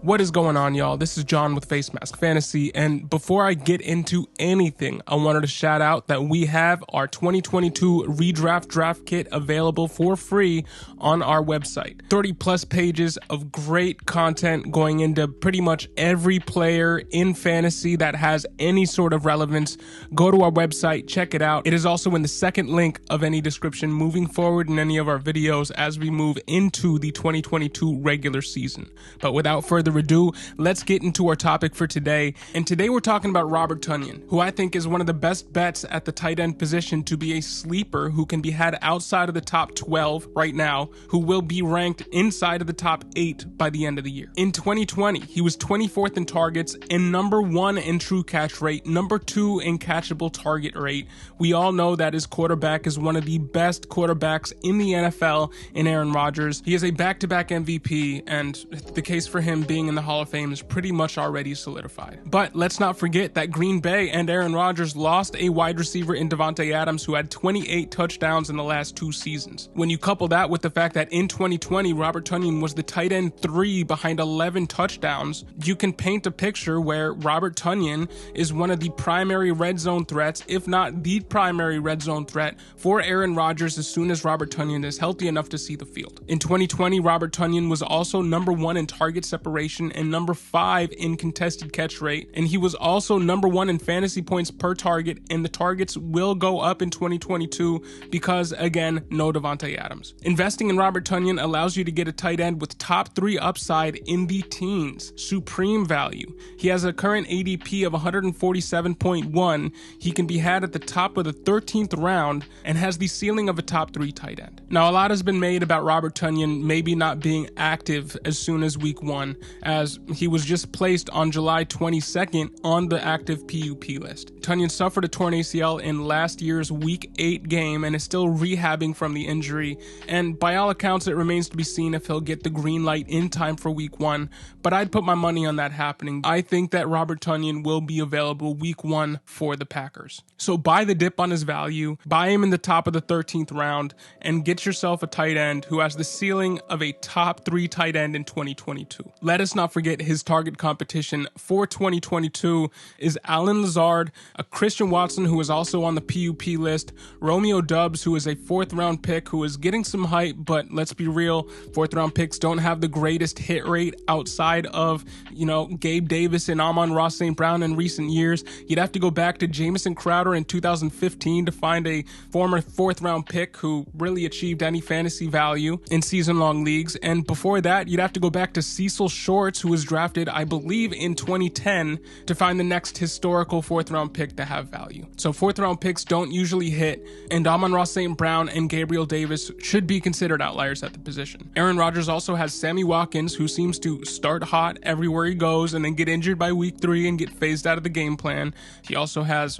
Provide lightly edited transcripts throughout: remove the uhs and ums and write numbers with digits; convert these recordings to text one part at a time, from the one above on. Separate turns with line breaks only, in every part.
What is going on, y'all? This is John with Facemask Fantasy, and before I get into anything, I wanted to shout out that we have our 2022 redraft draft kit available for free on our website. 30 plus pages of great content going into pretty much every player in fantasy that has any sort of relevance. Go to our website, check it out. It is also in the second link of any description moving forward in any of our videos as we move into the 2022 regular season. But without further ado, let's get into our topic for today. And today we're talking about Robert Tonyan, who I think is one of the best bets at the tight end position to be a sleeper who can be had outside of the top 12 right now, who will be ranked inside of the top 8 by the end of the year. In 2020, he was 24th in targets and number 1 in true catch rate, number 2 in catchable target rate. We all know that his quarterback is one of the best quarterbacks in the NFL in Aaron Rodgers. He is a back-to-back MVP, and the case for him being in the Hall of Fame is pretty much already solidified. But let's not forget that Green Bay and Aaron Rodgers lost a wide receiver in Davante Adams who had 28 touchdowns in the last 2 seasons. When you couple that with the fact that in 2020, Robert Tonyan was the tight end 3 behind 11 touchdowns, you can paint a picture where Robert Tonyan is one of the primary red zone threats, if not the primary red zone threat for Aaron Rodgers as soon as Robert Tonyan is healthy enough to see the field. In 2020, Robert Tonyan was also number 1 in target separation and number 5 in contested catch rate, and he was also number 1 in fantasy points per target, and the targets will go up in 2022 because, again, no Davante Adams. Investing in Robert Tonyan allows you to get a tight end with top 3 upside in the teens, supreme value. He has a current ADP of 147.1. He can be had at the top of the 13th round and has the ceiling of a top 3 tight end. Now, a lot has been made about Robert Tonyan maybe not being active as soon as week 1, as he was just placed on July 22nd on the active PUP list. Tonyan suffered a torn ACL in last year's week 8 game and is still rehabbing from the injury, and by all accounts it remains to be seen if he'll get the green light in time for week 1, but I'd put my money on that happening. I think that Robert Tonyan will be available week 1 for the Packers. So buy the dip on his value, buy him in the top of the 13th round, and get yourself a tight end who has the ceiling of a top 3 tight end in 2022. Let us not forget his target competition for 2022 is Allen Lazard, a Christian Watson who is also on the PUP list, Romeo Doubs, who is a 4th round pick who is getting some hype, but let's be real, 4th round picks don't have the greatest hit rate outside of, Gabe Davis and Amon-Ra St. Brown in recent years. You'd have to go back to Jamison Crowder in 2015 to find a former 4th round pick who really achieved any fantasy value in season-long leagues, and before that, you'd have to go back to Cecil Shorts, who was drafted, I believe, in 2010 to find the next historical 4th round pick to have value. So 4th round picks don't usually hit, and Amon-Ra St. Brown and Gabriel Davis should be considered outliers at the position. Aaron Rodgers also has Sammy Watkins, who seems to start hot everywhere he goes and then get injured by week 3 and get phased out of the game plan. He also has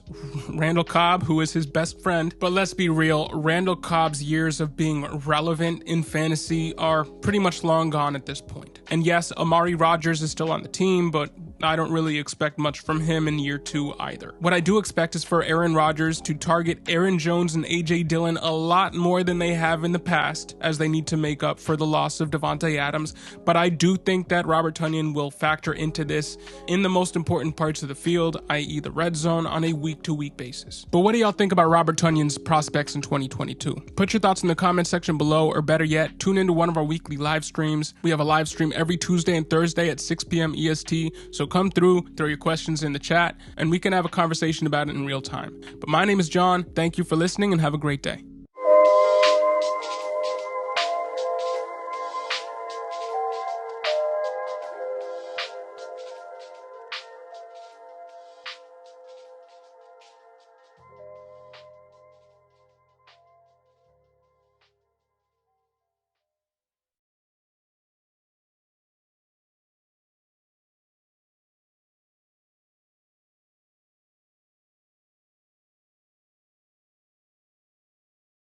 Randall Cobb, who is his best friend, but let's be real, Randall Cobb's years of being relevant in fantasy are pretty much long gone at this point. And yes, Amari Rodgers is still on the team, but I don't really expect much from him in year 2 either. What I do expect is for Aaron Rodgers to target Aaron Jones and AJ Dillon a lot more than they have in the past, as they need to make up for the loss of Davante Adams, but I do think that Robert Tonyan will factor into this in the most important parts of the field, i.e. the red zone, on a week-to-week basis. But what do y'all think about Robert Tonyan's prospects in 2022? Put your thoughts in the comment section below, or better yet, tune into one of our weekly live streams. We have a live stream every Tuesday and Thursday at 6 p.m. EST, so come through, throw your questions in the chat, and we can have a conversation about it in real time. But my name is John. Thank you for listening and have a great day.